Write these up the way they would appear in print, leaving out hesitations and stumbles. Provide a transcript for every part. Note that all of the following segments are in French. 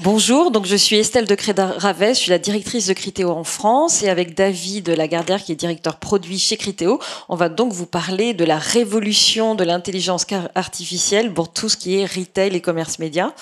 Bonjour, donc je suis Estelle de Creda-Ravès, je suis la directrice de Criteo en France et avec David Lagardère qui est directeur produit chez Criteo, on va donc vous parler de la révolution de l'intelligence artificielle pour tout ce qui est retail et commerce média.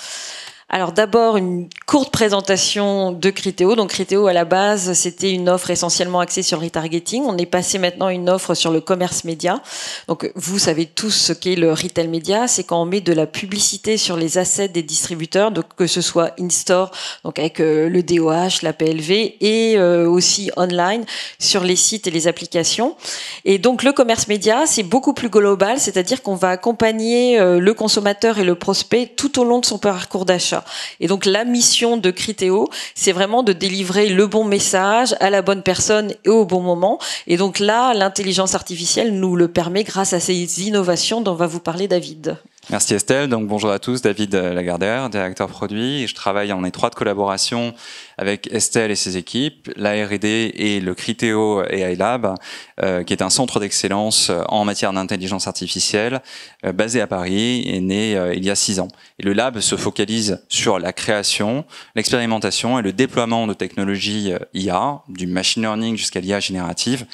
Alors d'abord une courte présentation de Criteo. Donc Criteo à la base c'était une offre essentiellement axée sur le retargeting. On est passé maintenant à une offre sur le commerce média. Donc vous savez tous ce qu'est le retail média, c'est quand on met de la publicité sur les assets des distributeurs, donc que ce soit in-store, donc avec le DOH, la PLV et aussi online sur les sites et les applications. Et donc le commerce média c'est beaucoup plus global, c'est-à-dire qu'on va accompagner le consommateur et le prospect tout au long de son parcours d'achat. Et donc la mission de Criteo, c'est vraiment de délivrer le bon message à la bonne personne et au bon moment. Et donc là, l'intelligence artificielle nous le permet grâce à ces innovations dont va vous parler David. Merci Estelle. Donc bonjour à tous, David Lagardère, directeur produit. Je travaille en étroite collaboration avec Estelle et ses équipes, la R&D et le Criteo AI Lab, qui est un centre d'excellence en matière d'intelligence artificielle, basé à Paris et né il y a 6 ans. Et le lab se focalise sur la création, l'expérimentation et le déploiement de technologies IA, du machine learning jusqu'à l'IA générative,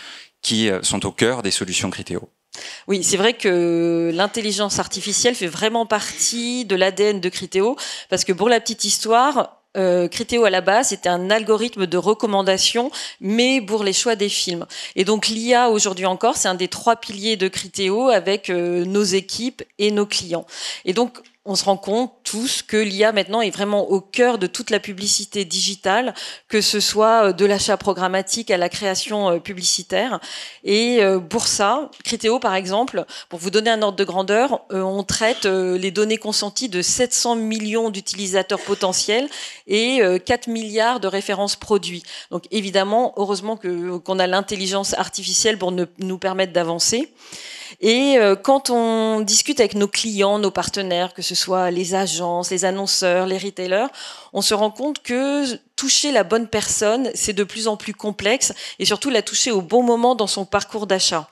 qui sont au cœur des solutions Criteo. Oui, c'est vrai que l'intelligence artificielle fait vraiment partie de l'ADN de Criteo, parce que pour la petite histoire, Criteo à la base c'était un algorithme de recommandation, mais pour les choix des films. Et donc l'IA aujourd'hui encore, c'est un des 3 piliers de Criteo avec nos équipes et nos clients. Et donc on se rend compte tous que l'IA maintenant est vraiment au cœur de toute la publicité digitale, que ce soit de l'achat programmatique à la création publicitaire. Et pour ça, Criteo par exemple, pour vous donner un ordre de grandeur, on traite les données consenties de 700 millions d'utilisateurs potentiels et 4 milliards de références produits. Donc évidemment, heureusement qu'on a l'intelligence artificielle pour nous permettre d'avancer. Et quand on discute avec nos clients, nos partenaires, que ce soit les agences, les annonceurs, les retailers, on se rend compte que toucher la bonne personne, c'est de plus en plus complexe et surtout la toucher au bon moment dans son parcours d'achat.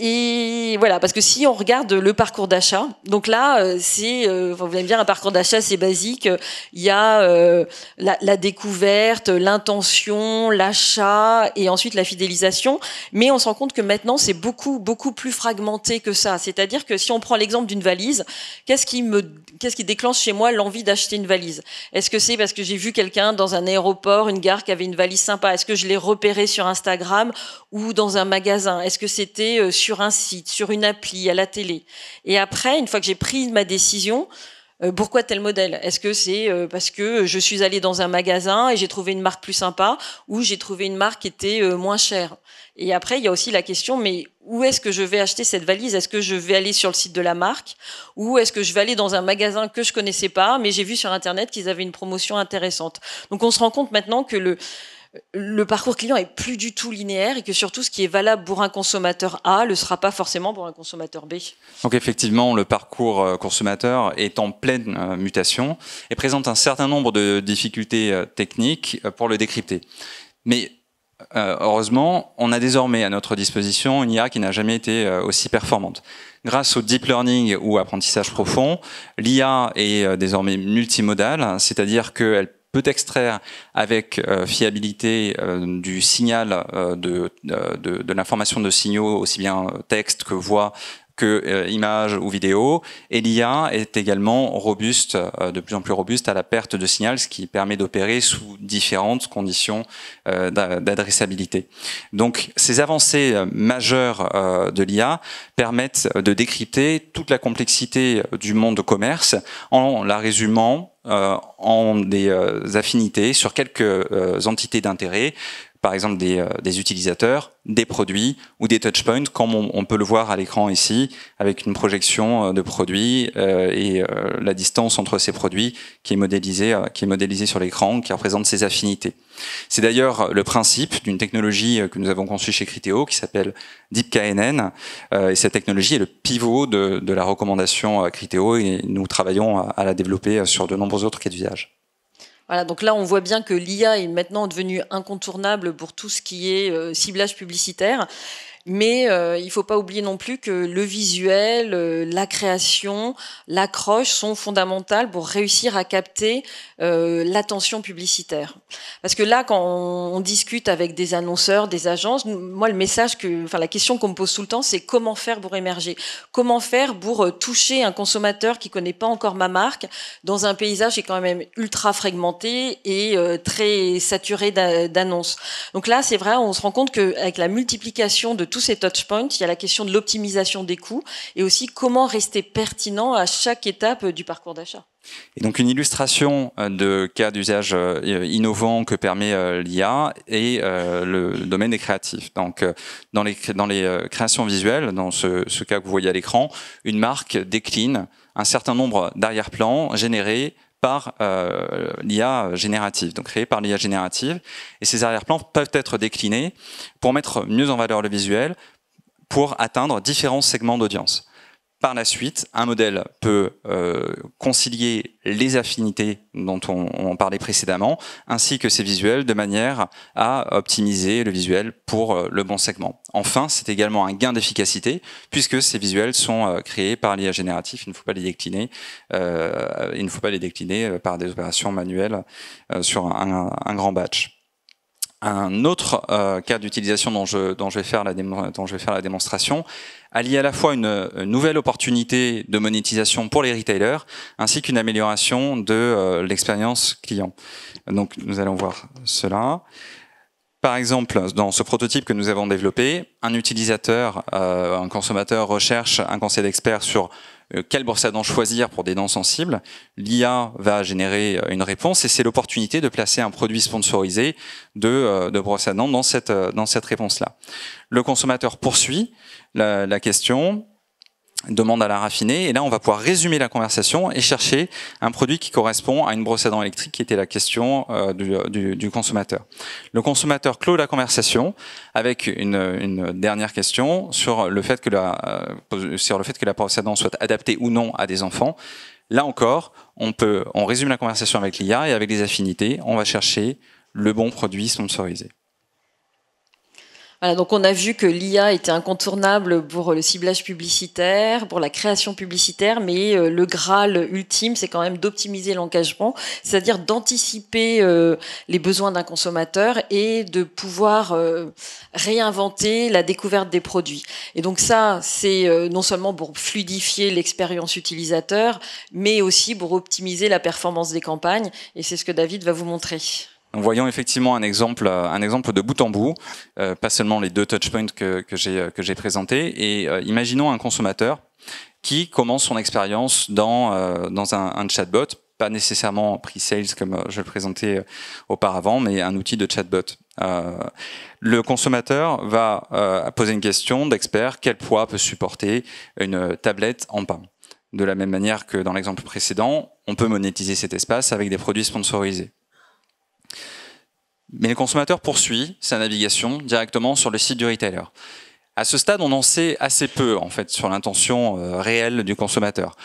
Et voilà, parce que si on regarde le parcours d'achat, donc là, vous allez me dire, un parcours d'achat, c'est basique. Il y a la découverte, l'intention, l'achat et ensuite la fidélisation. Mais on se rend compte que maintenant, c'est beaucoup plus fragmenté que ça. C'est-à-dire que si on prend l'exemple d'une valise, qu'est-ce qui déclenche chez moi l'envie d'acheter une valise? Est-ce que c'est parce que j'ai vu quelqu'un dans un aéroport, une gare qui avait une valise sympa? Est-ce que je l'ai repéré sur Instagram ou dans un magasin? Est-ce que c'était sur un site, sur une appli, à la télé? Et après, une fois que j'ai pris ma décision, pourquoi tel modèle? Est-ce que c'est parce que je suis allée dans un magasin et j'ai trouvé une marque plus sympa ou j'ai trouvé une marque qui était moins chère? Et après, il y a aussi la question, mais où est-ce que je vais acheter cette valise? Est-ce que je vais aller sur le site de la marque ou est-ce que je vais aller dans un magasin que je connaissais pas, mais j'ai vu sur Internet qu'ils avaient une promotion intéressante? Donc on se rend compte maintenant que le parcours client est plus du tout linéaire et que surtout ce qui est valable pour un consommateur A ne sera pas forcément pour un consommateur B. Donc effectivement, le parcours consommateur est en pleine mutation et présente un certain nombre de difficultés techniques pour le décrypter. Mais heureusement, on a désormais à notre disposition une IA qui n'a jamais été aussi performante. Grâce au deep learning ou apprentissage profond, l'IA est désormais multimodale, c'est-à-dire qu'elle peut extraire avec fiabilité du signal de l'information de signaux, aussi bien texte que voix, que images ou vidéos. Et l'IA est également robuste, de plus en plus robuste à la perte de signal, ce qui permet d'opérer sous différentes conditions d'adressabilité. Donc ces avancées majeures de l'IA permettent de décrypter toute la complexité du monde de commerce en la résumant en des affinités sur quelques entités d'intérêt, par exemple des utilisateurs, des produits ou des touchpoints, comme on peut le voir à l'écran ici, avec une projection de produits et la distance entre ces produits qui est modélisée sur l'écran, qui représente ces affinités. C'est d'ailleurs le principe d'une technologie que nous avons conçue chez Criteo, qui s'appelle DeepKNN, et cette technologie est le pivot de la recommandation Criteo, et nous travaillons à la développer sur de nombreux autres cas d'usage. Voilà, donc là, on voit bien que l'IA est maintenant devenue incontournable pour tout ce qui est ciblage publicitaire. Mais il ne faut pas oublier non plus que le visuel, la création, l'accroche sont fondamentales pour réussir à capter l'attention publicitaire. Parce que là, quand on discute avec des annonceurs, des agences, moi, la question qu'on me pose tout le temps, c'est comment faire pour émerger? Comment faire pour toucher un consommateur qui connaît pas encore ma marque dans un paysage qui est quand même ultra fragmenté et très saturé d'annonces. Donc là, c'est vrai, on se rend compte qu'avec la multiplication de tous ces touchpoints, il y a la question de l'optimisation des coûts et aussi comment rester pertinent à chaque étape du parcours d'achat. Et donc une illustration de cas d'usage innovant que permet l'IA est le domaine des créatifs. Donc dans les créations visuelles, dans ce cas que vous voyez à l'écran, une marque décline un certain nombre d'arrière-plans générés par l'IA générative, donc créés par l'IA générative. Et ces arrière-plans peuvent être déclinés pour mettre mieux en valeur le visuel, pour atteindre différents segments d'audience. Par la suite, un modèle peut concilier les affinités dont on parlait précédemment, ainsi que ces visuels, de manière à optimiser le visuel pour le bon segment. Enfin, c'est également un gain d'efficacité, puisque ces visuels sont créés par l'IA générative. Il ne faut pas les décliner, par des opérations manuelles sur un grand batch. Un autre cas d'utilisation dont je vais faire la démonstration allie à la fois une nouvelle opportunité de monétisation pour les retailers ainsi qu'une amélioration de l'expérience client. Donc nous allons voir cela. Par exemple, dans ce prototype que nous avons développé, un utilisateur, un consommateur recherche un conseil d'expert sur quelle brosse à dents choisir pour des dents sensibles. L'IA va générer une réponse et c'est l'opportunité de placer un produit sponsorisé de brosse à dents dans cette réponse-là. Le consommateur poursuit la question, demande à la raffiner, et là on va pouvoir résumer la conversation et chercher un produit qui correspond à une brosse à dents électrique qui était la question du consommateur. Le consommateur clôt la conversation avec une dernière question sur le fait que la brosse à dents soit adaptée ou non à des enfants. Là encore, on résume la conversation avec l'IA et avec les affinités, on va chercher le bon produit sponsorisé. Voilà, donc on a vu que l'IA était incontournable pour le ciblage publicitaire, pour la création publicitaire, mais le Graal ultime, c'est quand même d'optimiser l'engagement, c'est-à-dire d'anticiper les besoins d'un consommateur et de pouvoir réinventer la découverte des produits. Et donc ça, c'est non seulement pour fluidifier l'expérience utilisateur, mais aussi pour optimiser la performance des campagnes, et c'est ce que David va vous montrer. Donc, voyons effectivement un exemple de bout en bout, pas seulement les deux touchpoints que j'ai présentés. Et imaginons un consommateur qui commence son expérience dans un chatbot, pas nécessairement pre-sales comme je le présentais auparavant, mais un outil de chatbot. Le consommateur va poser une question d'expert: quel poids peut supporter une tablette en pain? De la même manière que dans l'exemple précédent, on peut monétiser cet espace avec des produits sponsorisés. Mais le consommateur poursuit sa navigation directement sur le site du retailer. À ce stade, on en sait assez peu en fait sur l'intention réelle du consommateur.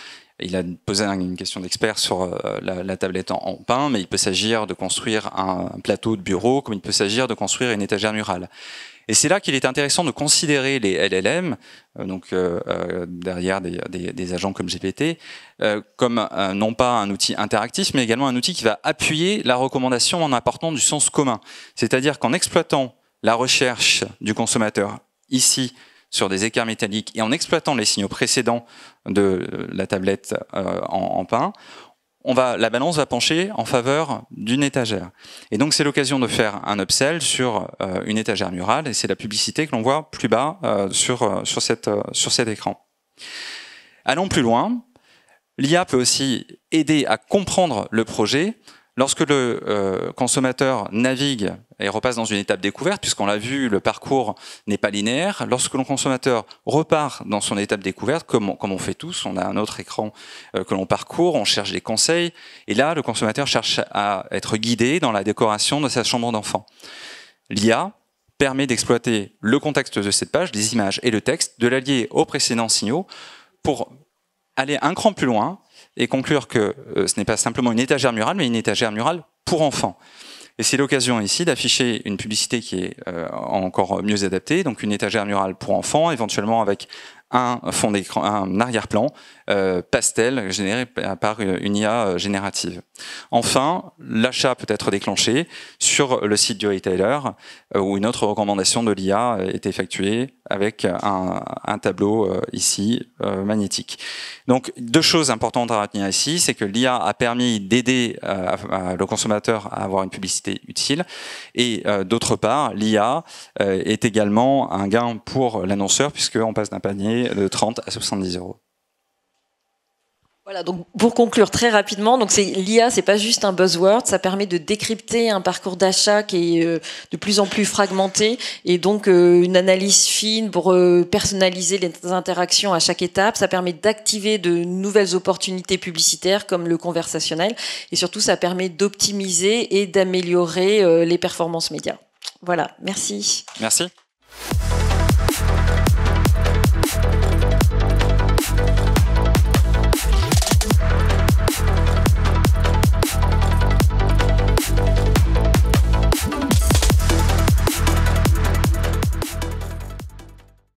Il a posé une question d'expert sur la tablette en pain, mais il peut s'agir de construire un plateau de bureau, comme il peut s'agir de construire une étagère murale. Et c'est là qu'il est intéressant de considérer les LLM, derrière des agents comme GPT, comme non pas un outil interactif, mais également un outil qui va appuyer la recommandation en apportant du sens commun. C'est-à-dire qu'en exploitant la recherche du consommateur ici sur des écarts métalliques et en exploitant les signaux précédents de la tablette en pain, la balance va pencher en faveur d'une étagère. Et donc c'est l'occasion de faire un upsell sur une étagère murale, et c'est la publicité que l'on voit plus bas sur cet écran. Allons plus loin. L'IA peut aussi aider à comprendre le projet lorsque le consommateur navigue et repasse dans une étape découverte, puisqu'on l'a vu, le parcours n'est pas linéaire. Lorsque le consommateur repart dans son étape découverte, comme on fait tous, on a un autre écran que l'on parcourt, on cherche des conseils, et là, le consommateur cherche à être guidé dans la décoration de sa chambre d'enfant. L'IA permet d'exploiter le contexte de cette page, les images et le texte, de l'allier aux précédents signaux pour aller un cran plus loin et conclure que ce n'est pas simplement une étagère murale, mais une étagère murale pour enfants. Et c'est l'occasion ici d'afficher une publicité qui est encore mieux adaptée, donc une étagère murale pour enfants, éventuellement avec un fond d'écran, un arrière-plan pastel généré par une IA générative. Enfin, l'achat peut être déclenché sur le site du retailer où une autre recommandation de l'IA est effectuée avec un tableau ici magnétique. Donc, deux choses importantes à retenir ici, c'est que l'IA a permis d'aider le consommateur à avoir une publicité utile et d'autre part, l'IA est également un gain pour l'annonceur puisqu'on passe d'un panier de 30 à 70 euros. Voilà, donc pour conclure très rapidement, donc l'IA, c'est pas juste un buzzword, ça permet de décrypter un parcours d'achat qui est de plus en plus fragmenté et donc une analyse fine pour personnaliser les interactions à chaque étape. Ça permet d'activer de nouvelles opportunités publicitaires comme le conversationnel et surtout ça permet d'optimiser et d'améliorer les performances médias. Voilà, merci. Merci.